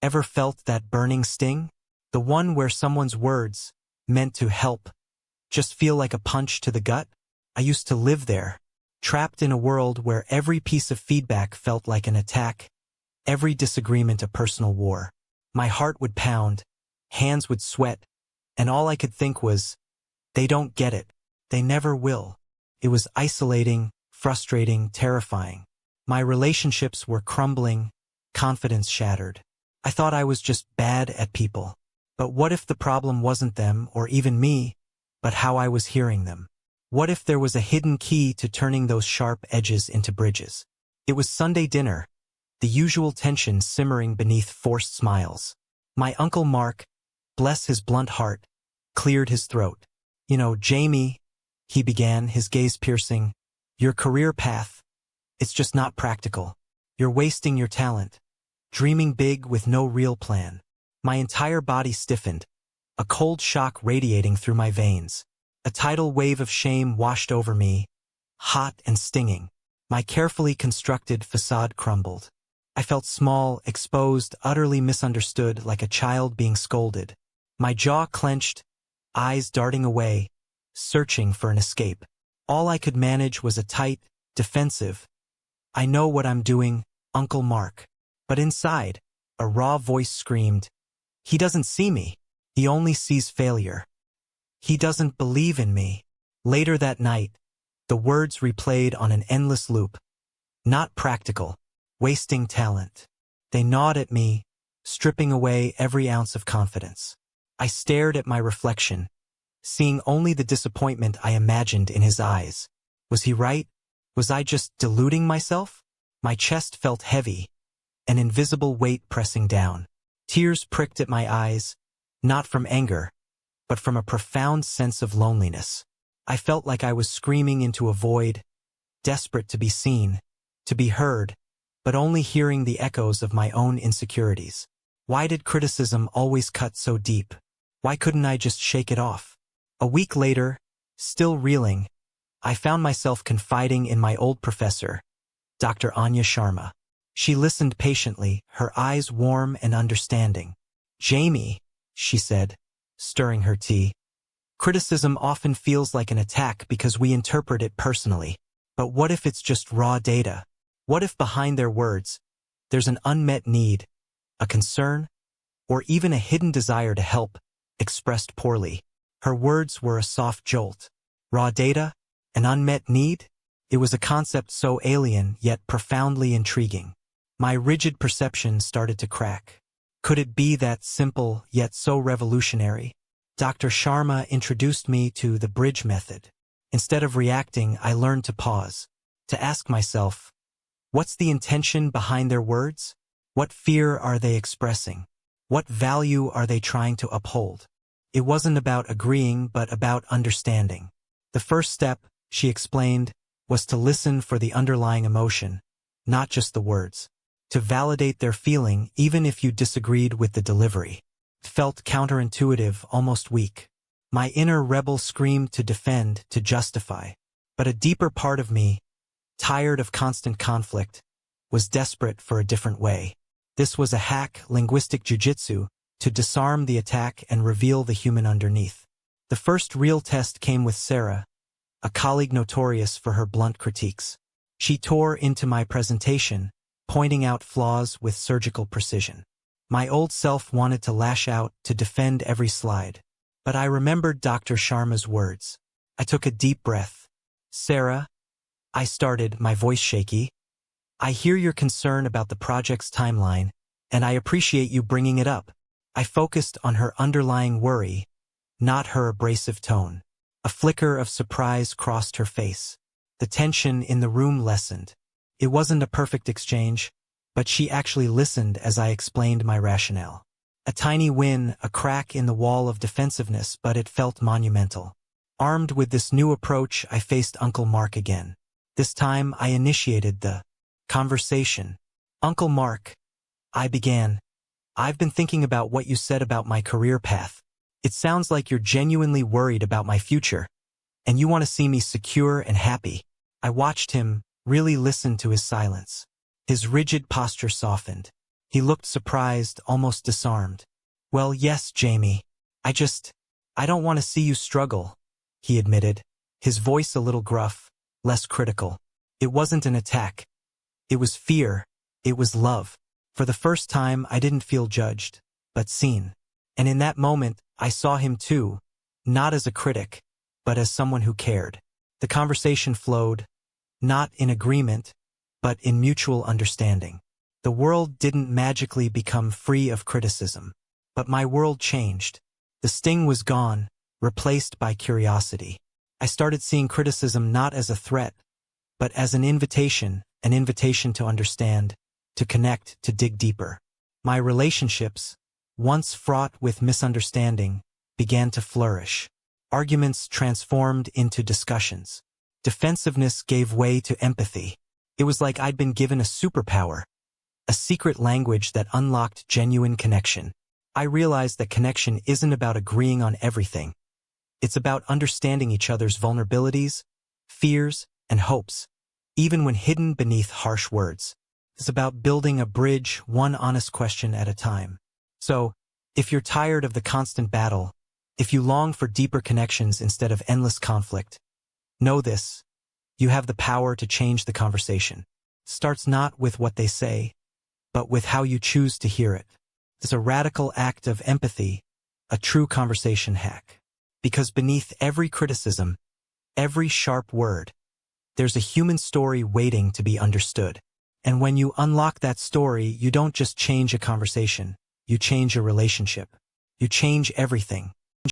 Ever felt that burning sting? The one where someone's words, meant to help, just feel like a punch to the gut? I used to live there, trapped in a world where every piece of feedback felt like an attack, every disagreement a personal war. My heart would pound, hands would sweat, and all I could think was, they don't get it. They never will. It was isolating, frustrating, terrifying. My relationships were crumbling, confidence shattered. I thought I was just bad at people. But what if the problem wasn't them or even me, but how I was hearing them? What if there was a hidden key to turning those sharp edges into bridges? It was Sunday dinner, the usual tension simmering beneath forced smiles. My Uncle Mark, bless his blunt heart, cleared his throat. "You know, Jamie," he began, his gaze piercing, "your career path, it's just not practical. You're wasting your talent, dreaming big with no real plan." My entire body stiffened, a cold shock radiating through my veins. A tidal wave of shame washed over me, hot and stinging. My carefully constructed facade crumbled. I felt small, exposed, utterly misunderstood, like a child being scolded. My jaw clenched, eyes darting away, searching for an escape. All I could manage was a tight, defensive, "I know what I'm doing, Uncle Mark." But inside, a raw voice screamed, "He doesn't see me. He only sees failure. He doesn't believe in me." Later that night, the words replayed on an endless loop. Not practical, wasting talent. They gnawed at me, stripping away every ounce of confidence. I stared at my reflection, seeing only the disappointment I imagined in his eyes. Was he right? Was I just deluding myself? My chest felt heavy, an invisible weight pressing down. Tears pricked at my eyes, not from anger, but from a profound sense of loneliness. I felt like I was screaming into a void, desperate to be seen, to be heard, but only hearing the echoes of my own insecurities. Why did criticism always cut so deep? Why couldn't I just shake it off? A week later, still reeling, I found myself confiding in my old professor, Dr. Anya Sharma. She listened patiently, her eyes warm and understanding. "Jamie," she said, stirring her tea, "criticism often feels like an attack because we interpret it personally. But what if it's just raw data? What if behind their words, there's an unmet need, a concern, or even a hidden desire to help, expressed poorly?" Her words were a soft jolt. Raw data? An unmet need? It was a concept so alien yet profoundly intriguing. My rigid perception started to crack. Could it be that simple yet so revolutionary? Dr. Sharma introduced me to the bridge method. Instead of reacting, I learned to pause, to ask myself, what's the intention behind their words? What fear are they expressing? What value are they trying to uphold? It wasn't about agreeing, but about understanding. The first step, she explained, was to listen for the underlying emotion, not just the words. To validate their feeling even if you disagreed with the delivery. It felt counterintuitive, almost weak. My inner rebel screamed to defend, to justify. But a deeper part of me, tired of constant conflict, was desperate for a different way. This was a hack, linguistic jujitsu, to disarm the attack and reveal the human underneath. The first real test came with Sarah, a colleague notorious for her blunt critiques. She tore into my presentation, pointing out flaws with surgical precision. My old self wanted to lash out, to defend every slide. But I remembered Dr. Sharma's words. I took a deep breath. "Sarah," I started, my voice shaky, "I hear your concern about the project's timeline, and I appreciate you bringing it up." I focused on her underlying worry, not her abrasive tone. A flicker of surprise crossed her face. The tension in the room lessened. It wasn't a perfect exchange, but she actually listened as I explained my rationale. A tiny win, a crack in the wall of defensiveness, but it felt monumental. Armed with this new approach, I faced Uncle Mark again. This time, I initiated the conversation. "Uncle Mark," I began, "I've been thinking about what you said about my career path. It sounds like you're genuinely worried about my future, and you want to see me secure and happy." I watched him, really listen to his silence. His rigid posture softened. He looked surprised, almost disarmed. Well, yes, Jamie. I don't want to see you struggle, he admitted, his voice a little gruff, less critical. It wasn't an attack. It was fear. It was love. For the first time, I didn't feel judged, but seen. And in that moment, I saw him too, not as a critic, but as someone who cared. The conversation flowed, not in agreement, but in mutual understanding. The world didn't magically become free of criticism, but my world changed. The sting was gone, replaced by curiosity. I started seeing criticism not as a threat, but as an invitation to understand, to connect, to dig deeper. My relationships, once fraught with misunderstanding, began to flourish. Arguments transformed into discussions. Defensiveness gave way to empathy. It was like I'd been given a superpower, a secret language that unlocked genuine connection. I realized that connection isn't about agreeing on everything. It's about understanding each other's vulnerabilities, fears, and hopes, even when hidden beneath harsh words. It's about building a bridge, one honest question at a time. So, if you're tired of the constant battle, if you long for deeper connections instead of endless conflict, know this: you have the power to change the conversation. It starts not with what they say, but with how you choose to hear it. It's a radical act of empathy, a true conversation hack. Because beneath every criticism, every sharp word, there's a human story waiting to be understood. And when you unlock that story, you don't just change a conversation, you change a relationship. You change everything.